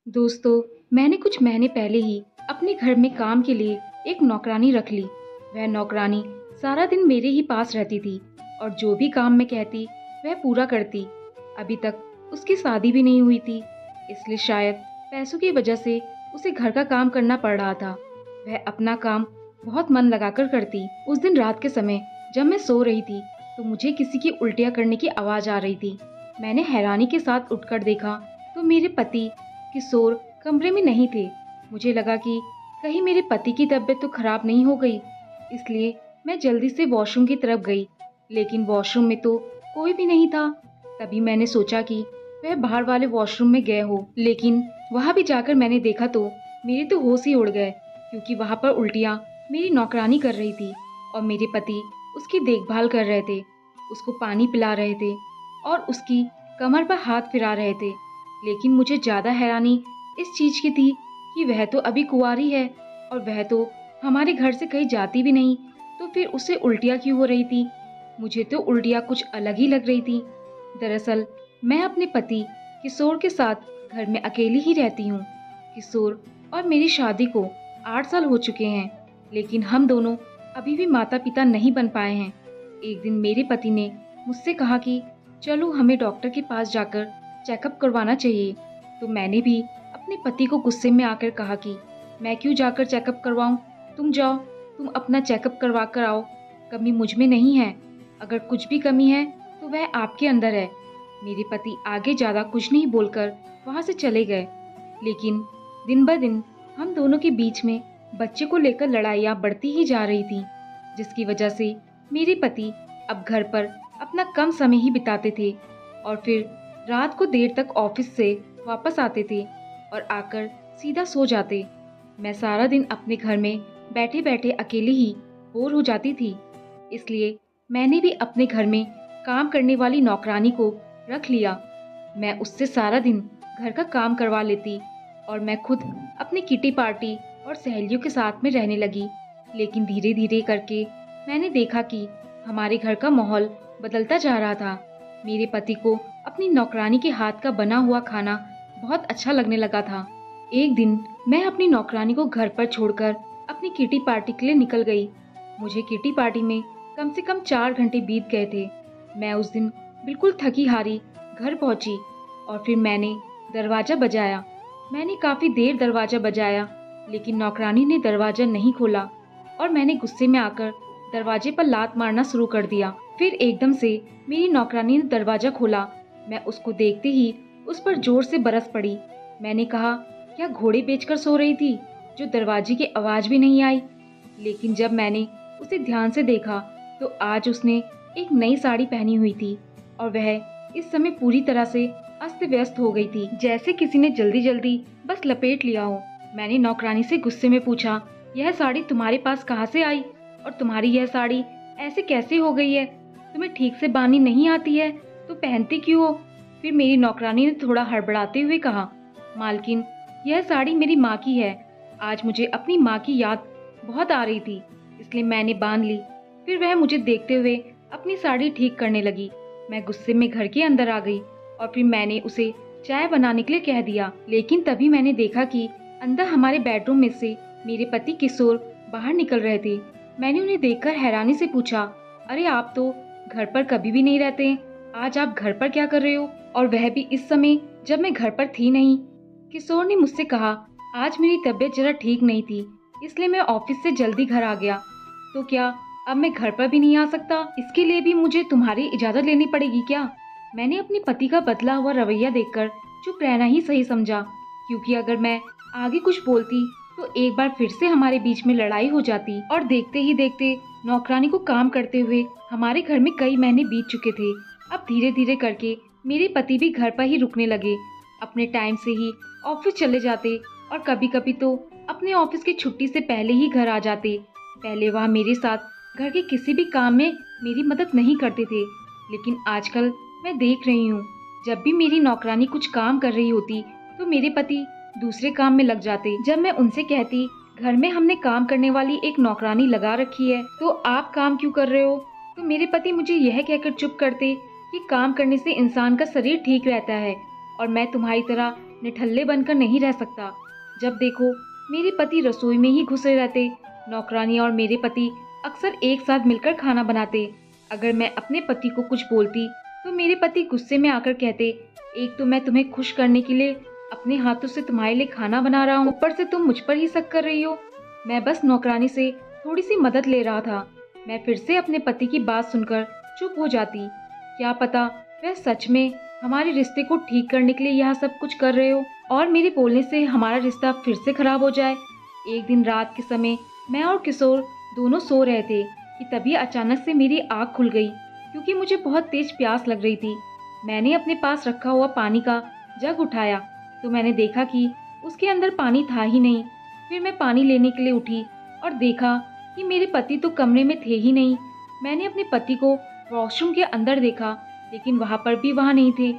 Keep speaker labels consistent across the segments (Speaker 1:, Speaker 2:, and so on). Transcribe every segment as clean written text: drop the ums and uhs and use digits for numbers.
Speaker 1: दोस्तों, मैंने कुछ महीने पहले ही अपने घर में काम के लिए एक नौकरानी रख ली। वह नौकरानी सारा दिन मेरे ही पास रहती थी और जो भी काम मैं कहती वह पूरा करती। अभी तक उसकी शादी भी नहीं हुई थी, इसलिए शायद पैसों की वजह से उसे घर का काम करना पड़ रहा था। वह अपना काम बहुत मन लगाकर करती। उस दिन रात के समय जब मैं सो रही थी तो मुझे किसी की उल्टियाँ करने की आवाज़ आ रही थी। मैंने हैरानी के साथ उठकर देखा तो मेरे पति किशोर कमरे में नहीं थे। मुझे लगा कि कहीं मेरे पति की तबीयत तो खराब नहीं हो गई, इसलिए मैं जल्दी से वॉशरूम की तरफ गई, लेकिन वॉशरूम में तो कोई भी नहीं था। तभी मैंने सोचा कि वह बाहर वाले वॉशरूम में गए हो, लेकिन वहां भी जाकर मैंने देखा तो मेरे तो होश ही उड़ गए, क्योंकि वहां पर उल्टियां मेरी नौकरानी कर रही थी और मेरे पति उसकी देखभाल कर रहे थे, उसको पानी पिला रहे थे और उसकी कमर पर हाथ फिरा रहे थे। लेकिन मुझे ज़्यादा हैरानी इस चीज़ की थी कि वह तो अभी कुंवारी है और वह तो हमारे घर से कहीं जाती भी नहीं, तो फिर उसे उल्टियाँ क्यों हो रही थी? मुझे तो उल्टियाँ कुछ अलग ही लग रही थी। दरअसल मैं अपने पति किशोर के साथ घर में अकेली ही रहती हूँ। किशोर और मेरी शादी को 8 साल हो चुके हैं, लेकिन हम दोनों अभी भी माता पिता नहीं बन पाए हैं। एक दिन मेरे पति ने मुझसे कहा कि चलो हमें डॉक्टर के पास जाकर चेकअप करवाना चाहिए। तो मैंने भी अपने पति को गुस्से में आकर कहा कि मैं क्यों जाकर चेकअप करवाऊं, तुम जाओ, तुम अपना चेकअप करवा कर आओ। कमी मुझ में नहीं है, अगर कुछ भी कमी है तो वह आपके अंदर है। मेरे पति आगे ज़्यादा कुछ नहीं बोलकर वहाँ से चले गए। लेकिन दिन ब दिन हम दोनों के बीच में बच्चे को लेकर लड़ाइयाँ बढ़ती ही जा रही थी, जिसकी वजह से मेरे पति अब घर पर अपना कम समय ही बिताते थे और फिर रात को देर तक ऑफिस से वापस आते थे और आकर सीधा सो जाते। मैं सारा दिन अपने घर में बैठे बैठे अकेली ही बोर हो जाती थी, इसलिए मैंने भी अपने घर में काम करने वाली नौकरानी को रख लिया। मैं उससे सारा दिन घर का काम करवा लेती और मैं खुद अपनी किटी पार्टी और सहेलियों के साथ में रहने लगी। लेकिन धीरे धीरे करके मैंने देखा कि हमारे घर का माहौल बदलता जा रहा था। मेरे पति को अपनी नौकरानी के हाथ का बना हुआ खाना बहुत अच्छा लगने लगा था। एक दिन मैं अपनी नौकरानी को घर पर छोड़कर अपनी किटी पार्टी के लिए निकल गई। मुझे किटी पार्टी में कम से कम 4 घंटे बीत गए थे। मैं उस दिन बिल्कुल थकी हारी घर पहुंची और फिर मैंने दरवाज़ा बजाया। मैंने काफ़ी देर दरवाज़ा बजाया, लेकिन नौकरानी ने दरवाज़ा नहीं खोला और मैंने गुस्से में आकर दरवाजे पर लात मारना शुरू कर दिया। फिर एकदम से मेरी नौकरानी ने दरवाज़ा खोला। मैं उसको देखते ही उस पर जोर से बरस पड़ी। मैंने कहा, क्या घोड़े बेचकर सो रही थी जो दरवाजे की आवाज़ भी नहीं आई? लेकिन जब मैंने उसे ध्यान से देखा तो आज उसने एक नई साड़ी पहनी हुई थी और वह इस समय पूरी तरह से अस्त व्यस्त हो गई थी, जैसे किसी ने जल्दी जल्दी बस लपेट लिया हो। मैंने नौकरानी से गुस्से में पूछा, यह साड़ी तुम्हारे पास कहाँ से आई और तुम्हारी यह साड़ी ऐसे कैसे हो गई है? तुम्हें ठीक से बानी नहीं आती है तो पहनती क्यों हो? फिर मेरी नौकरानी ने थोड़ा हड़बड़ाते हुए कहा, मालकिन, यह साड़ी मेरी माँ की है। आज मुझे अपनी माँ की याद बहुत आ रही थी, इसलिए मैंने बांध ली। फिर वह मुझे देखते हुए अपनी साड़ी ठीक करने लगी। मैं गुस्से में घर के अंदर आ गई और फिर मैंने उसे चाय बनाने के लिए कह दिया। लेकिन तभी मैंने देखा कि अंदर हमारे बेडरूम में से मेरे पति किशोर बाहर निकल रहे थे। मैंने उन्हें देखकर हैरानी से पूछा, अरे आप तो घर पर कभी भी नहीं रहते हैं, आज आप घर पर क्या कर रहे हो, और वह भी इस समय जब मैं घर पर थी नहीं? किशोर ने मुझसे कहा, आज मेरी तबीयत जरा ठीक नहीं थी, इसलिए मैं ऑफिस से जल्दी घर आ गया। तो क्या अब मैं घर पर भी नहीं आ सकता? इसके लिए भी मुझे तुम्हारी इजाज़त लेनी पड़ेगी क्या? मैंने अपने पति का बदला हुआ रवैया देखकर चुप रहना ही सही समझा, क्योंकि अगर मैं आगे कुछ बोलती तो एक बार फिर से हमारे बीच में लड़ाई हो जाती। और देखते ही देखते नौकरानी को काम करते हुए हमारे घर में कई महीने बीत चुके थे। अब धीरे धीरे करके मेरे पति भी घर पर ही रुकने लगे, अपने टाइम से ही ऑफिस चले जाते और कभी कभी तो अपने ऑफिस की छुट्टी से पहले ही घर आ जाते। पहले वह मेरे साथ घर के किसी भी काम में मेरी मदद नहीं करते थे, लेकिन आजकल मैं देख रही हूँ, जब भी मेरी नौकरानी कुछ काम कर रही होती तो मेरे पति दूसरे काम में लग जाते। जब मैं उनसे कहती, घर में हमने काम करने वाली एक नौकरानी लगा रखी है तो आप काम क्यों कर रहे हो, तो मेरे पति मुझे यह कहकर चुप करते कि काम करने से इंसान का शरीर ठीक रहता है और मैं तुम्हारी तरह निठल्ले बनकर नहीं रह सकता। जब देखो मेरे पति रसोई में ही घुसे रहते। नौकरानी और मेरे पति अक्सर एक साथ मिलकर खाना बनाते। अगर मैं अपने पति को कुछ बोलती तो मेरे पति गुस्से में आकर कहते, एक तो मैं तुम्हें खुश करने के लिए अपने हाथों से तुम्हारे लिए खाना बना रहा हूँ, ऊपर से तुम मुझ पर ही शक कर रही हो। मैं बस नौकरानी से थोड़ी सी मदद ले रहा था। मैं फिर से अपने पति की बात सुनकर चुप हो जाती। क्या पता वह सच में हमारे रिश्ते को ठीक करने के लिए यह सब कुछ कर रहे हो और मेरे बोलने से हमारा रिश्ता फिर से खराब हो जाए। एक दिन रात के समय मैं और किशोर दोनों सो रहे थे कि तभी अचानक से मेरी आँख खुल गई क्योंकि मुझे बहुत तेज प्यास लग रही थी। मैंने अपने पास रखा हुआ पानी का जग उठाया तो मैंने देखा कि उसके अंदर पानी था ही नहीं। फिर मैं पानी लेने के लिए उठी और देखा कि मेरे पति तो कमरे में थे ही नहीं। मैंने अपने पति को वॉशरूम के अंदर देखा लेकिन वहाँ पर भी वहाँ नहीं थे।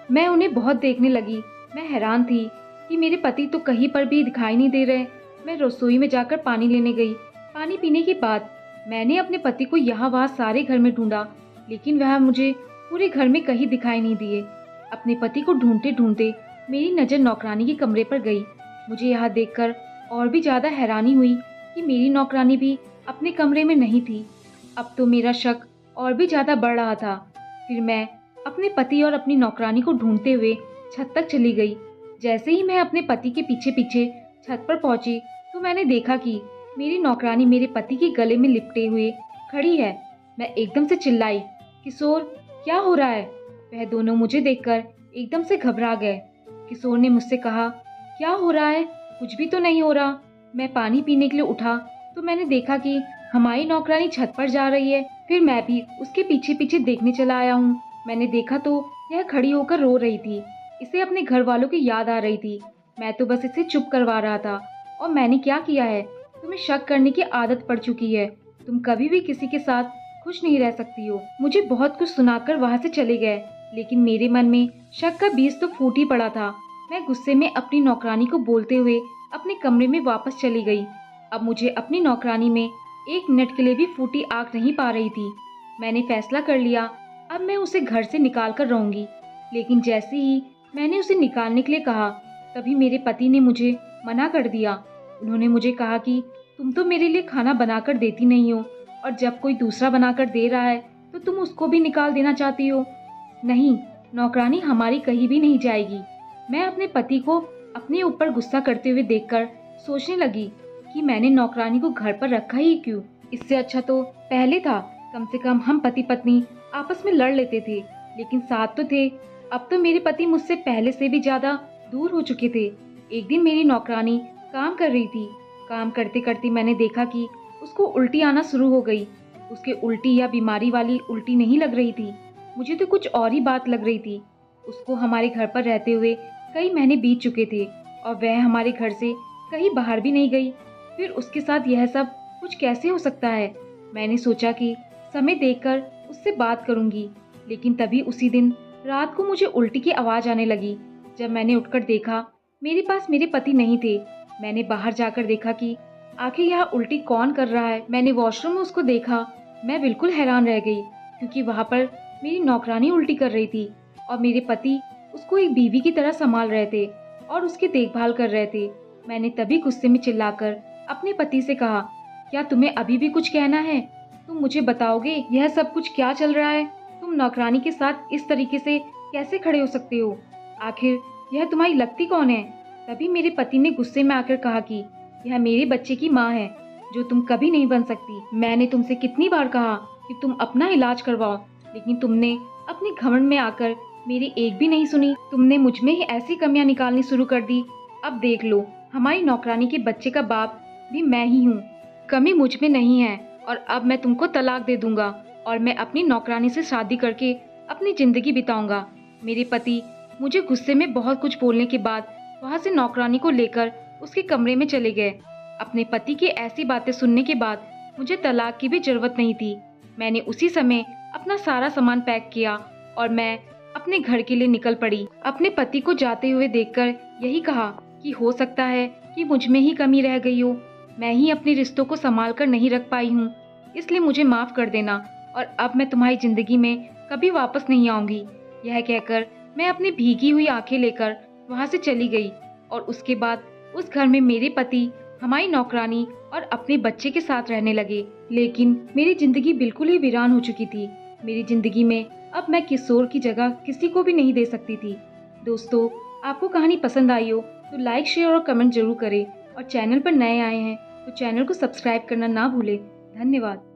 Speaker 1: मैं उन्हें बहुत देखने लगी। मैं हैरान थी कि मेरे पति तो कहीं पर भी दिखाई नहीं दे रहे। मैं रसोई में जाकर पानी लेने गई। पानी पीने के बाद मैंने अपने पति को यहाँ वहाँ सारे घर में ढूंढा लेकिन वह मुझे पूरे घर में कहीं दिखाई नहीं दिए। अपने पति को ढूंढते ढूंढते मेरी नज़र नौकरानी के कमरे पर गई। मुझे यह देखकर और भी ज़्यादा हैरानी हुई कि मेरी नौकरानी भी अपने कमरे में नहीं थी। अब तो मेरा शक और भी ज़्यादा बढ़ रहा था। फिर मैं अपने पति और अपनी नौकरानी को ढूंढते हुए छत तक चली गई। जैसे ही मैं अपने पति के पीछे पीछे छत पर पहुंची तो मैंने देखा कि मेरी नौकरानी मेरे पति के गले में लिपटे हुए खड़ी है। मैं एकदम से चिल्लाई, किशोर क्या हो रहा है? वह दोनों मुझे देखकर एकदम से घबरा गए। किशोर ने मुझसे कहा, क्या हो रहा है? कुछ भी तो नहीं हो रहा। मैं पानी पीने के लिए उठा तो मैंने देखा कि हमारी नौकरानी छत पर जा रही है। फिर मैं भी उसके पीछे पीछे देखने चला आया हूँ। मैंने देखा तो यह खड़ी होकर रो रही थी। इसे अपने घर वालों की याद आ रही थी। मैं तो बस इसे चुप करवा रहा था। और मैंने क्या किया है? तुम्हें शक करने की आदत पड़ चुकी है। तुम कभी भी किसी के साथ खुश नहीं रह सकती हो। मुझे बहुत कुछ सुनाकर वहाँ से चले गए लेकिन मेरे मन में शक का बीज तो फूट ही पड़ा था। मैं गुस्से में अपनी नौकरानी को बोलते हुए अपने कमरे में वापस चली गई। अब मुझे अपनी नौकरानी में एक मिनट के लिए भी फूटी आँख नहीं पा रही थी। मैंने फैसला कर लिया, अब मैं उसे घर से निकाल कर रहूंगी। लेकिन जैसे ही मैंने उसे निकालने के लिए कहा तभी मेरे पति ने मुझे मना कर दिया। उन्होंने मुझे कहा कि तुम तो मेरे लिए खाना बनाकर देती नहीं हो और जब कोई दूसरा बनाकर दे रहा है तो तुम उसको भी निकाल देना चाहती हो। नहीं, नौकरानी हमारी कहीं भी नहीं जाएगी। मैं अपने पति को अपने ऊपर गुस्सा करते हुए देखकर सोचने लगी कि मैंने नौकरानी को घर पर रखा ही क्यों। इससे अच्छा तो पहले था। कम से कम हम पति पत्नी आपस में लड़ लेते थे लेकिन साथ तो थे। अब तो मेरे पति मुझसे पहले से भी ज्यादा दूर हो चुके थे। एक दिन मेरी नौकरानी काम कर रही थी। काम करते करते मैंने देखा कि उसको उल्टी आना शुरू हो गई। उसके उल्टी या बीमारी वाली उल्टी नहीं लग रही थी, मुझे तो कुछ और ही बात लग रही थी। उसको हमारे घर पर रहते हुए कई महीने बीत चुके थे और वह हमारे घर से कहीं बाहर भी नहीं गई। फिर उसके साथ यह सब कुछ कैसे हो सकता है? मैंने सोचा कि समय देखकर उससे बात करूंगी। लेकिन तभी उसी दिन रात को मुझे उल्टी की आवाज़ आने लगी। जब मैंने उठकर देखा मेरे पास मेरे पति नहीं थे। मैंने बाहर जाकर देखा कि आखिर यह उल्टी कौन कर रहा है। मैंने वॉशरूम में उसको देखा। मैं बिल्कुल हैरान रह गई क्योंकि वहाँ पर मेरी नौकरानी उल्टी कर रही थी और मेरे पति उसको एक बीवी की तरह संभाल रहे थे और उसकी देखभाल कर रहे थे। मैंने तभी गुस्से में चिल्लाकर अपने पति से कहा, क्या तुम्हें अभी भी कुछ कहना है? तुम मुझे बताओगे यह सब कुछ क्या चल रहा है? तुम नौकरानी के साथ इस तरीके से कैसे खड़े हो सकते हो? आखिर यह तुम्हारी लगती कौन है? तभी मेरे पति ने गुस्से में आकर कहा कि यह मेरे बच्चे की माँ है जो तुम कभी नहीं बन सकती। मैंने तुमसे कितनी बार कहा कि तुम अपना इलाज करवाओ लेकिन तुमने अपने घमंड में आकर मेरी एक भी नहीं सुनी। तुमने मुझ में ही ऐसी कमियां निकालनी शुरू कर दी। अब देख लो, हमारी नौकरानी के बच्चे का बाप भी मैं ही हूँ। कमी मुझ में नहीं है और अब मैं तुमको तलाक दे दूंगा और मैं अपनी नौकरानी से शादी करके अपनी जिंदगी बिताऊंगा। मेरे पति मुझे गुस्से में बहुत कुछ बोलने के बाद वहाँ से नौकरानी को लेकर उसके कमरे में चले गए। अपने पति की ऐसी बातें सुनने के बाद मुझे तलाक की भी जरूरत नहीं थी। मैंने उसी समय अपना सारा सामान पैक किया और मैं अपने घर के लिए निकल पड़ी। अपने पति को जाते हुए देखकर यही कहा कि हो सकता है कि मुझ में ही कमी रह गई हो। मैं ही अपने रिश्तों को संभाल कर नहीं रख पाई हूँ, इसलिए मुझे माफ कर देना और अब मैं तुम्हारी जिंदगी में कभी वापस नहीं आऊंगी। यह कहकर मैं अपनी भीगी हुई आंखें लेकर वहाँ से चली गई और उसके बाद उस घर में मेरे पति, हमारी नौकरानी और अपने बच्चे के साथ रहने लगे। लेकिन मेरी जिंदगी बिल्कुल ही वीरान हो चुकी थी। मेरी जिंदगी में अब मैं किशोर की जगह किसी को भी नहीं दे सकती थी। दोस्तों, आपको कहानी पसंद आई हो तो लाइक, शेयर और कमेंट जरूर करें और चैनल पर नए आए हैं तो चैनल को सब्सक्राइब करना ना भूलें। धन्यवाद।